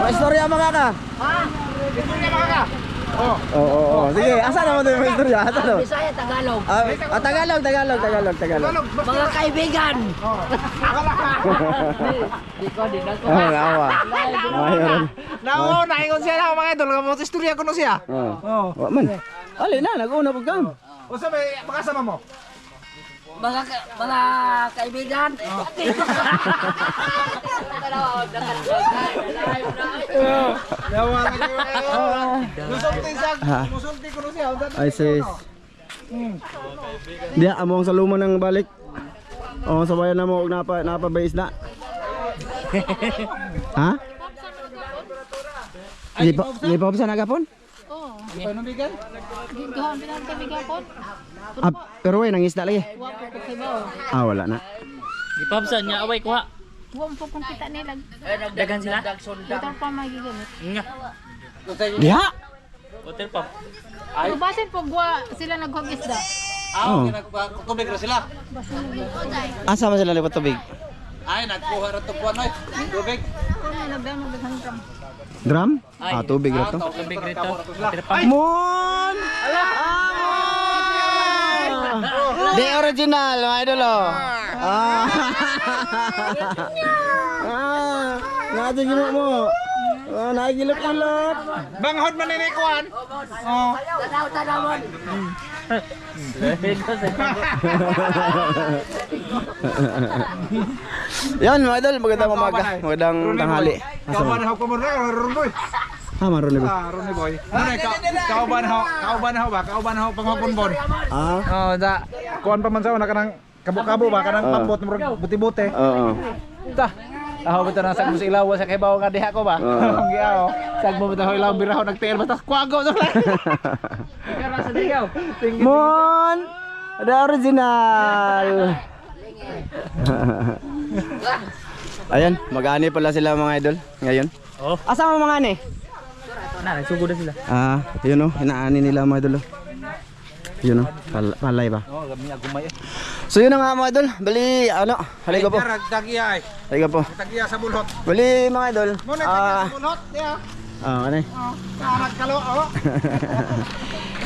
Istorya mga ka. Ha? Istorya mga ka. Oo. Sige, asa naman ito yung istorya? Asa naman? Bisaya, Tagalog. Tagalog. Mga kaibigan. Nawa. Mayroon. Naingon siya na mga idol. Mga istorya ko na siya. Oo. Man. Ali na, nag-una pag kam. O sabi, makasama mo? Mga kaibigan. Musulti ko na siya. Ay sis. Di among sa luma ng balik. Oh, sabayan na mo og napabais na. Ha? Di pa sa nagapon? Oo. Di pa nubigan? Gihon pinang kami gapon. Ah, pero way nang isda lagi. Wa ko ko kay bao. Ah, wala na. Gipabsa niya away kuha. Wa mo kung kita nila. Dagan sila. Motor pa magigamit. Nga. Diha. Hotel pa. Ay, basin po gwa sila naghog isda. Oh. Tubig na sila. Basin mo. Asa man sila lipat tubig? Ay, nagkuha rin tupuan oy. Tubig. Ay, nagdaan mo daghang drum. Drum? Ah, tubig ra to. Tubig rito. Mon! The original, mga idol oh. Nagigilok mo. Nagigilok-ilok. Banghod man ni kuan. Oh. Tanaw-tanawon. Yan mga idol, magandang umaga, magandang tanghali. Kauban ho ko mo na ron boy. Maron ni ba? Ron boy. Ano kauban ho ba? Kauban ho panghapon bon. Oh, da. Kuan pa man sa una kanang kabo-kabo ba kanang pambot murag buti-buti. Oo. Ta. Aho bitaw na sa ilaw sa kibaw nga diha ko ba. Ang giaw. Sag mo bitaw ilaw biraho nagtiil basta kuago sa lang. Kara sa digaw. Mon! The original. Ayan, mag-ani pala sila mga idol ngayon. Oh. Asa mo mga ani? Na, nagsugod na sila. Ah, yun oh, inaani nila mga idol. Yun oh, palay ba? Oh, gami agumay. So yun na nga mga idol, bali ano, halika po. Tagiya ay. Halika po. Tagiya sa bulhot. Bali mga idol. Mo na tagiya sa bulhot. Yeah. Ano eh? Oh, nagkalo oh.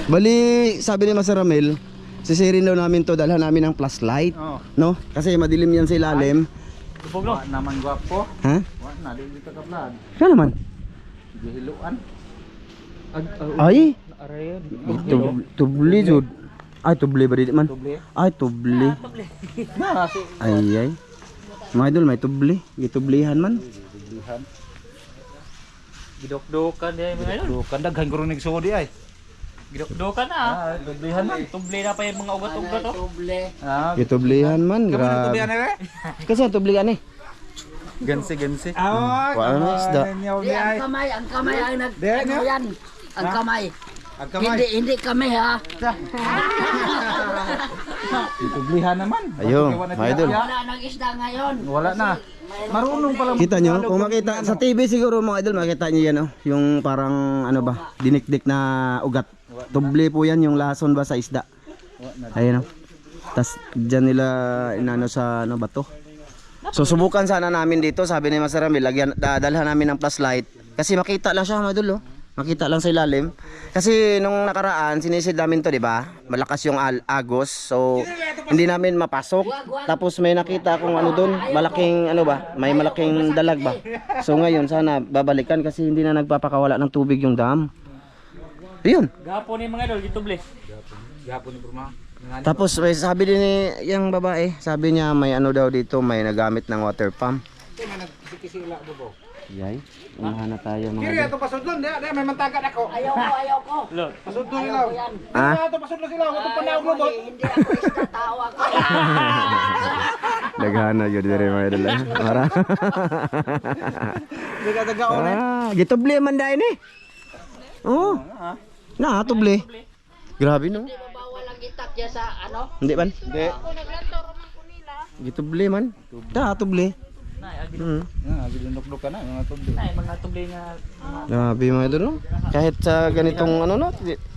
Bali, sabi ni Master Ramil, sisirin daw namin to, dalhan namin ng flashlight. Oh. No? Kasi madilim yan sa ilalim. Tubog no. Wa naman gwapo. Ha? Wa na di dito ka plan. Ano naman? Gihiluan. Ay! Aray. Tubli jud. Ay, tubli ba dito man? Tubli. Ay, tubli. Na si Ay, ay. Mga idol, may tubli. Gitublihan man. Tublihan. Gidok-dokan din mga idol. Dukan daghan ko ron sodi ay. Gidok-dokan na. Tublihan man. Tubli na pa yung mga ugat-ugat oh. Ah, Gitublihan man. kamu Grabe. tublihan eh? Kasi ang tublihan eh. Gansi. Ah, Wala na isda. Ang kamay ang ano yan. Ang kamay. Ang kamay. Hindi kami ha. Tublihan naman. Ayun, mga idol. Wala nang isda ngayon. Wala na. Marunong pala. Kita nyo, kung makita sa TV siguro mga idol, makita nyo yan oh. Yung parang ano ba, dinikdik na ugat. Tubli po yan, yung lason ba sa isda. Ayun oh. Tas dyan nila inano sa ano bato. So subukan sana namin dito, sabi ni Master Ramil, dadalhan namin ng flashlight. Kasi makita lang siya mga idol oh. Makita lang sa ilalim. Kasi nung nakaraan, sinisid namin to, di ba? Malakas yung agos. So, hindi namin mapasok. Tapos may nakita akong ano doon, malaking ano ba? May malaking dalag ba? So ngayon, sana babalikan kasi hindi na nagpapakawala ng tubig yung dam. Ayun. Gapon ni mga idol, gitubli. Gapon ni Bruma. Tapos may sabi din ni yung babae, sabi niya may ano daw dito, may nagamit ng water pump. Yay, unahan na tayo mga Kiri idol. ato pasudlon dia, may mantagan ako. Ayaw ko. Look. Pasudlon ilaw. Ah? Ato pasudlon sila, ato panaog lubot. Hindi ako isda tao ako. Daghana yun dire mga idol. Mara. Daga oren. Gitubli man dai ni. Oh. Na tubli. Grabe no. Hindi mo bawal ang itak dyan sa ano? Hindi man. Hindi. Gitubli man. Ta tubli. Nay, agi. Ah, gidundok-dok na mga tubli. Nay, mga tubli nga. Grabe mga idol no. Kahit sa ganitong ano no,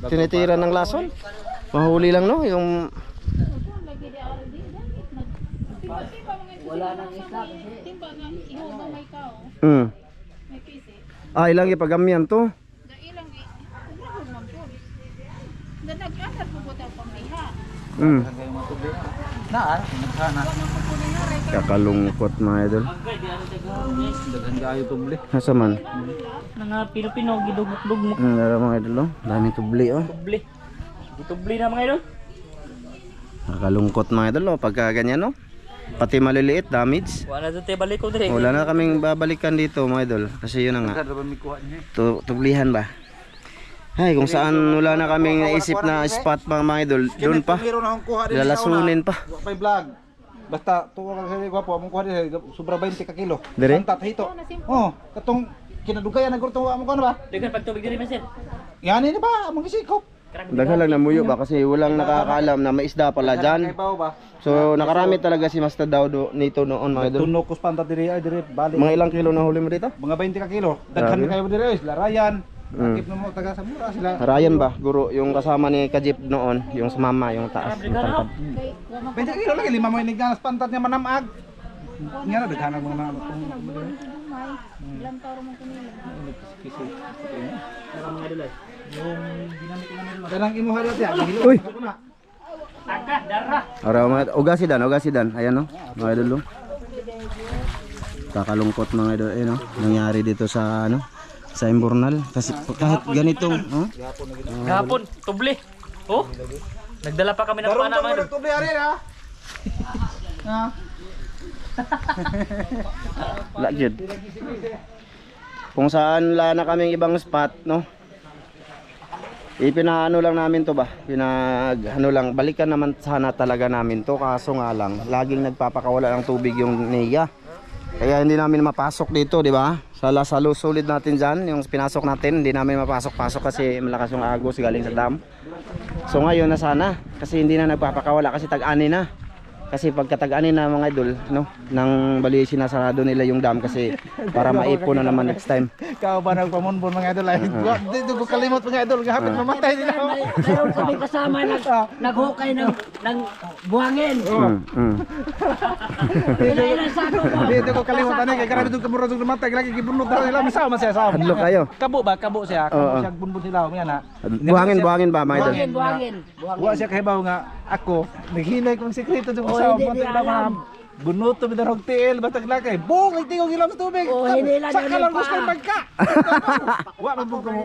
tinitira ng lason. Mahuli lang no yung Wala nang isda. Timba nga ihubang may kao. mm. May pisi. Ah, ilang ipagamyan to. Ilang ilang man po. Nag-asar po tayo pamiha. Naan, nagsana. Kakalungkot mga idol. Daghan kayo tubli. Nasa man? Mga Pilipino, gidugmok-dugmok. Nara mga idol oh. Dami tubli oh. Tubli. Gitubli na mga idol. Kakalungkot mga idol oh. Pagka ganyan oh. Pati maliliit, damage. Wala doon tayo balik ko dire. Wala na kaming babalikan dito mga idol. Kasi yun na nga. Tublihan ba? Ay, kung saan wala na kaming naisip na spot mga idol. Doon pa. Lalasunin pa. Pay vlog. Basta tuwa ka sa gwapo, among kuha din sobra 20 ka kilo. Dire? Ang tathito. Oh, katong kinadugayan ang gurtong among kuno ba? Dagan pag tubig dire man sir. Yan ni ba among isikop. Daghan lang namuyo ba kasi walang nakakaalam na may isda pala dyan. Kay ba? So nakarami talaga si Master Daw nito noon mga idol. Tunok ko panta dire ay dire balik. Mga ilang kilo na huli mo dito? Mga 20 ka kilo. Grabe. Daghan kayo dire oy, larayan. Akip na mo taga sa mura sila. Ryan ba? Guro, yung kasama ni Kajip noon, yung sa mama, yung taas. Yung tangkad. 20 ka kilo lagi lima mo inignas pantat niya manamag. Nga na daghan ang mga Ilang taro man ko nila. Kanang imo halat ya. Uy! Aga, dara. Ara ugasidan. Ayan no. Mga idol. Oh. Kakalungkot mga idol, no. Nangyari dito sa sa Imbornal kasi kahit ganitong, Gahapon, tubli. Oh. Nagdala pa kami ng pana mga idol. Tubli ari ha. lagid. Kung saan wala na kaming ibang spot, no. Ipinaano lang namin to ba? Balikan naman sana talaga namin to kaso nga lang laging nagpapakawala ng tubig yung NEA. Kaya hindi namin mapasok dito, di ba? Sa sulit natin dyan, yung pinasok natin, hindi namin mapasok-pasok kasi malakas yung agos galing sa dam. So ngayon na sana, kasi hindi na nagpapakawala kasi tag-ani na. Kasi pagka tag-ani na mga idol, no, nang bali sinasarado nila yung dam kasi para maipon na naman next time. Kao ba nagpamunbon mga idol ay. Dito ko kalimot mga idol, gahapon mamatay din ako. Mayroon kami kasama naghukay ng buhangin. Ilan sako ba? Dito ko kalimot ani kay grabe dug kamurag dug matay lagi gibunot na nila misaw man siya sa. Hadlo kayo. Kabo siya, siya bunbun sila mo yan ha. Buhangin ba mga idol? Buhangin. Wa siya kahibaw nga ako naghinay kong sekreto sa usaw hindi mo niya na alam. bunuto mi darog tiil batag lakay. Bong tingog ilam sa tubig. Oh, hindi lang Sa yun kalang pa. gusto yung pagka. Wa man buko mo.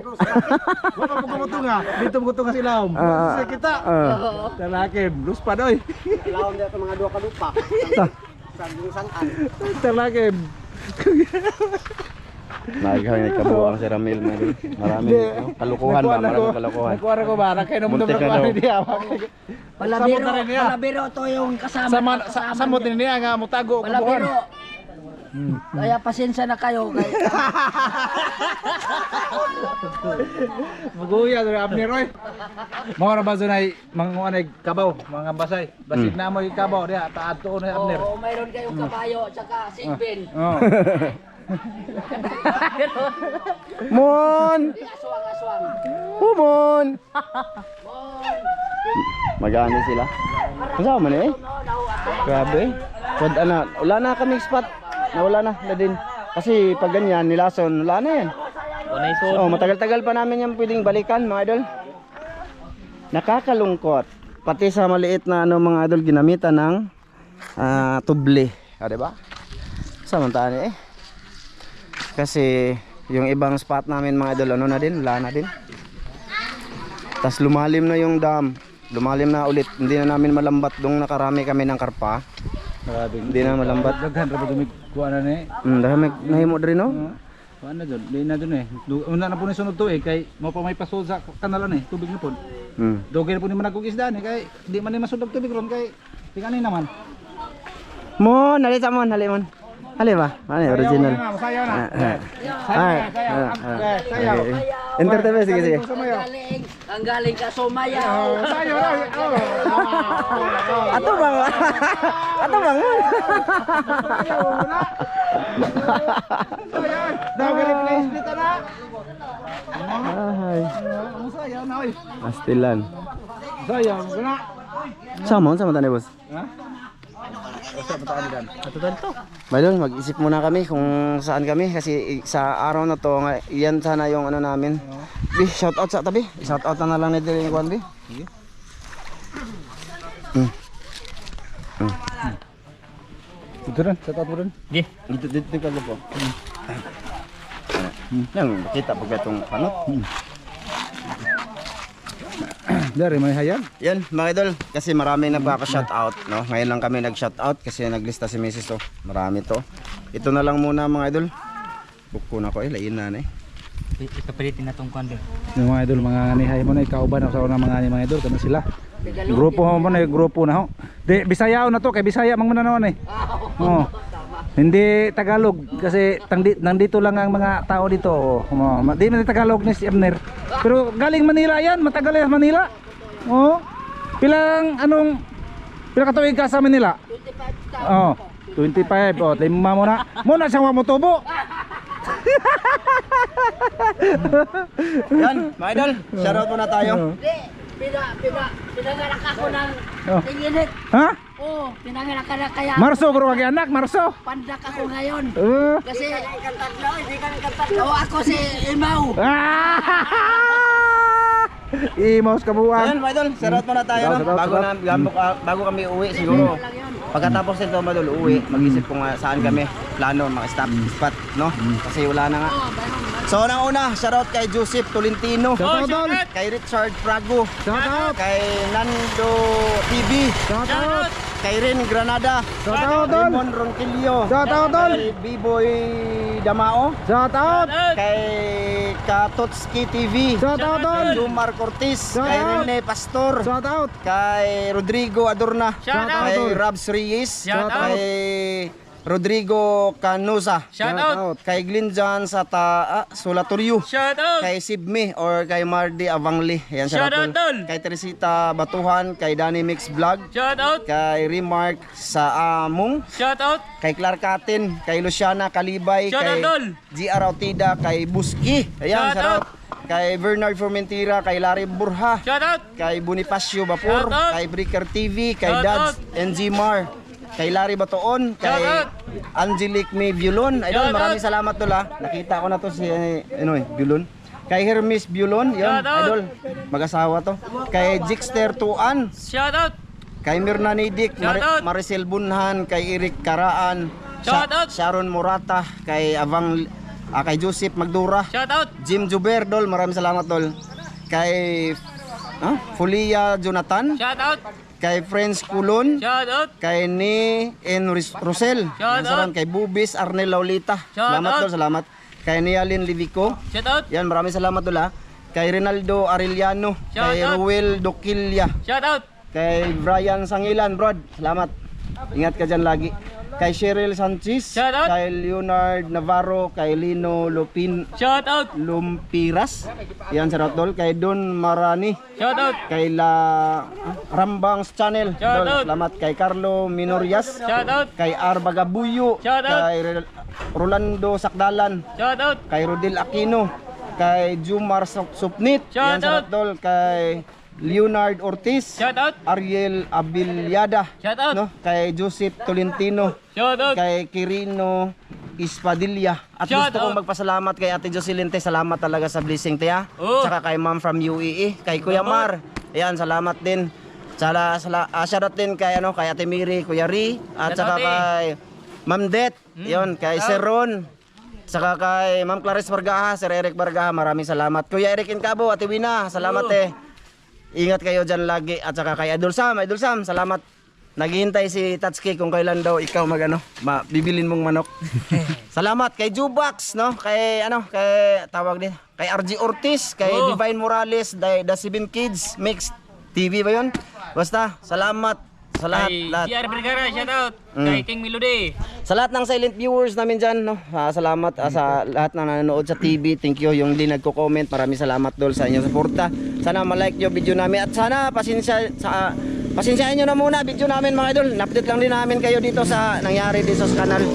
Wa man buko mo tunga. Dito mo tunga sila. Sa kita. Talakim, lus pa doy. Ilawon dito mga duha ka lupa. Talakim. Naghanay kabuang si Ramil man. Marami kalukuhan ba, maraming kalukuhan. Nakuha ko ba? Nakay na mo Muntik na na daw. niya. Palabiro to yung kasama. Samot din niya nga mutago ko buhon. Palabiro. Kaya pasensya na kayo. Maguya dari Abner Roy. Mga na bazo na mga kabaw, mga basay. Basit na mo yung kabaw diya, taad to na Abner. Oo, mayroon kayong kabayo at saka sigbin. Oh. Mon! Aswang. Mon! Mag-aani sila. Kasama na eh. Grabe. Wala na kaming spot. Wala na din. Kasi pag ganyan, nilason, wala na yan. Wala iso. Oh, matagal-tagal pa namin yan pwedeng balikan mga idol. Nakakalungkot. Pati sa maliit na mga idol ginamitan ng tubli. Diba? Samantaan eh. Kasi yung ibang spot namin mga idol na din, wala na din. Tas lumalim na yung dam. Lumalim na ulit. Hindi na namin malambat dong nakarami kami ng karpa. Grabe. Hindi na malambat. Daghan ra ba dumig kuha na ni? Dahil nahimo rin no? Kuha na dun, di na dun eh. Una na po ni sunod to eh kay mo pa may pasod sa kanalan eh, tubig na po. Dogay na po ni managog isda ni kay di man ni masudog tubig ron kay tingani naman. Mon, hali sa mon, hali mon. Hali ba? Ano original? Sayaw na. Sayaw. Entertainment sige. Ang galing ka sumayaw. Sayaw na. Ato bang? Ato bang? Dogay place dito na. Ay. Sayaw na oy. Astilan. Sayaw na. Sama tani boss. Ha? Mga idol, mag-isip muna kami kung saan kami kasi sa araw na to, yan sana yung ano namin. Shout out sa tabi. Shout out na lang nito yung Kwan, Bi. Ito rin, sa tato rin. Di. Dito ka po. Yan, nakita pag itong panot. Dari, may hayag. Yan, mga idol, kasi maraming nagpapa-shoutout, no? Ngayon lang kami nag-shoutout kasi naglista si Mrs. to. Marami to. Ito na lang muna mga idol. Buko na ko lain na eh. Ipapalitin na tong kwan din. Yung mga idol, mga nihay mo na, ikauban ako sa unang mga idol, kami sila. Grupo mo na, grupo na ho. Di, Bisaya na to, kay Bisaya mang muna naman eh. Oh. Hindi Tagalog kasi nandito lang ang mga tao dito. Oh. Di man Tagalog ni si Abner. Pero galing Manila yan, matagal yan Manila. Oh. Pilang katuig ka sa Manila? 25 Oh, 25. Oh, lima mo na. Muna siyang mamutubo. Yan, mga idol, shoutout muna tayo. Pinanganak ako ng Oh. tinginit. Ha? Oo, pinanganak ka na kaya Marso bro kay anak, Marso. pandak ako ngayon. Kasi Oo, ako si Imaw. Imos kabuan. Ayan, mga idol, shoutout muna tayo. No? Bago kami uwi siguro. Pagkatapos nito mga idol, uwi, mag-isip kung saan kami plano, mga stop spot, no? Kasi wala na nga. So una, shoutout kay Joseph Tolentino, Shoutout. kay Richard Frago, Shoutout. kay Nando TV, Shoutout. kay Rin Granada, Shoutout. Raymond Ronquillo, Shoutout. kay B-Boy Damao, Shoutout. kay Katotski TV, Shoutout. kay Lumar Cortis, kay Shoutout. Rene Pastor, Shoutout. kay Rodrigo Adorna, Shoutout. kay Rabs Reyes, Shoutout. kay Rodrigo Canosa, Shoutout. kay Glinjan sa Solatorio, Shout out. kay Sibmi or kay Mardi Avangli, ayan, Shoutout, tol. kay Teresita Batuhan, kay Danny Mix Vlog, Shout out. kay Remark sa Among, Shout out. kay Clark Atin, kay Luciana Kalibay, Shoutout, kay tol. GR Autida, kay Buski, ayan, Shoutout. shoutout. Kay Bernard Formentira, kay Larry Burha, Shout out. kay Bonifacio Vapor, Shoutout. kay Breaker TV, kay Shoutout. Dads NG Mar, kay Larry Batoon, kay Shoutout. Angelique May Violon. Idol, Shoutout. maraming salamat tol ha. Nakita ko na to si Violon. Kay Hermes Violon, yun, Shoutout. idol, mag-asawa to. Kay Jixter Tuan, Shout out. kay Mirna Nidik, Shoutout. Maricel Bunhan, kay Eric Karaan, Shoutout. Sharon Morata, kay kay Joseph Magdura, Shout out. Jim Juber, dol, maraming salamat dol. Kay Fulia Jonathan, Shout out. kay Friends Kulon, Shout out. kay ni Rosel, Shout out. kay Bubis Arnel Laulita. Shout Salamat out. dol, salamat. Kay Nialin Livico. Shout out. Yan, maraming salamat dol ha. Kay Rinaldo Arellano, Shout kay out. Ruel Dokilya, Shout out. kay Brian Sangilan, brad. Salamat. Ingat ka dyan lagi. Kay Cheryl Sanchez, Shout out. kay Leonard Navarro, kay Lino Shout out. Lumpiras. Yan, shoutout dol. Kay Don Marani, Shout out. kay Rambangs Channel. Shout Dol, out. salamat. Kay Carlo Minorias, Shout out. kay Arbagabuyo, Shout out. kay Rolando Sakdalan, Shout out. kay Rodel Aquino, kay Jumar Supnit. Shout Yan, shoutout out. dol. Kay Leonard Ortiz, Shout out. Ariel Abiliada, Shout out. no? Kay Joseph Tolentino, Shout out. kay Quirino Ispadilla. At Shout gusto kong out. magpasalamat kay Ate Jocelyn, te. Salamat talaga sa blessing, te, ha? Oo. Tsaka kay Ma'am from UAE, kay Kuya Mar. Ayan, salamat din. Shoutout din kay kay Ate Miri, Kuya Ri, at Shoutout, saka kay Ma'am Det, yon, kay Sir Ron, saka kay Ma'am Clarice Bargaha, Sir Eric Bargaha, maraming salamat. Kuya Eric Incabo, Ate Wina, salamat, Oo. te. Ingat kayo dyan lagi. At saka kay Idol Sam, salamat. Naghihintay si Tatsuki kung kailan daw ikaw bibilin mong manok. Salamat kay Jubax, no? Kay tawag din, kay RG Ortiz, kay Oh. Divine Morales, The Seven Kids Mix TV ba 'yon? Basta salamat sa lahat, Kay lahat. GR Vergara. Shout out. Kay King Melody. Sa lahat ng silent viewers namin dyan, no? Salamat sa lahat ng nanonood sa TV. Thank you. Yung di nagko-comment, maraming salamat dol sa inyong suporta. Sana ma-like nyo video namin. At sana pasensyahan nyo na muna video namin mga idol. Na-update lang din namin kayo dito sa nangyari dito sa kanal.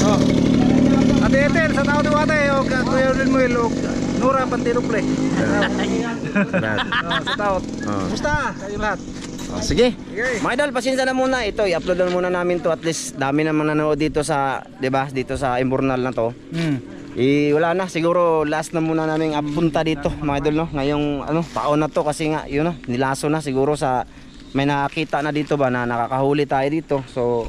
Oh. Ate Ethel, sa tao diwa tayo, Kuya Renmuel, Nora Pantiruple. Sa tao. Kumusta? Kayo lahat. Sige. Mga idol, pasensya na muna. Ito, i-upload na muna namin to. At least dami namang nanood dito sa, 'di ba? Dito sa Imbornal na to. Wala na, siguro last na muna namin apunta dito, mga idol, no. Ngayong taon na to kasi nga, yun no, nilaso na siguro sa may nakakita na dito ba na nakakahuli tayo dito. So,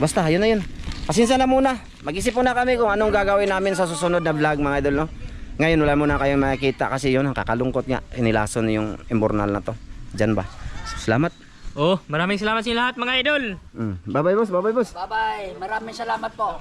basta yun na yun. Pasensya na muna. Mag-isip muna kami kung anong gagawin namin sa susunod na vlog, mga idol, no. Ngayon wala muna kayong makikita kasi yun, kakalungkot nga, nilaso na yung Imbornal na to. Diyan ba? Salamat. Oh, maraming salamat sa lahat mga idol. Bye-bye boss, bye-bye boss. Bye-bye. Maraming salamat po.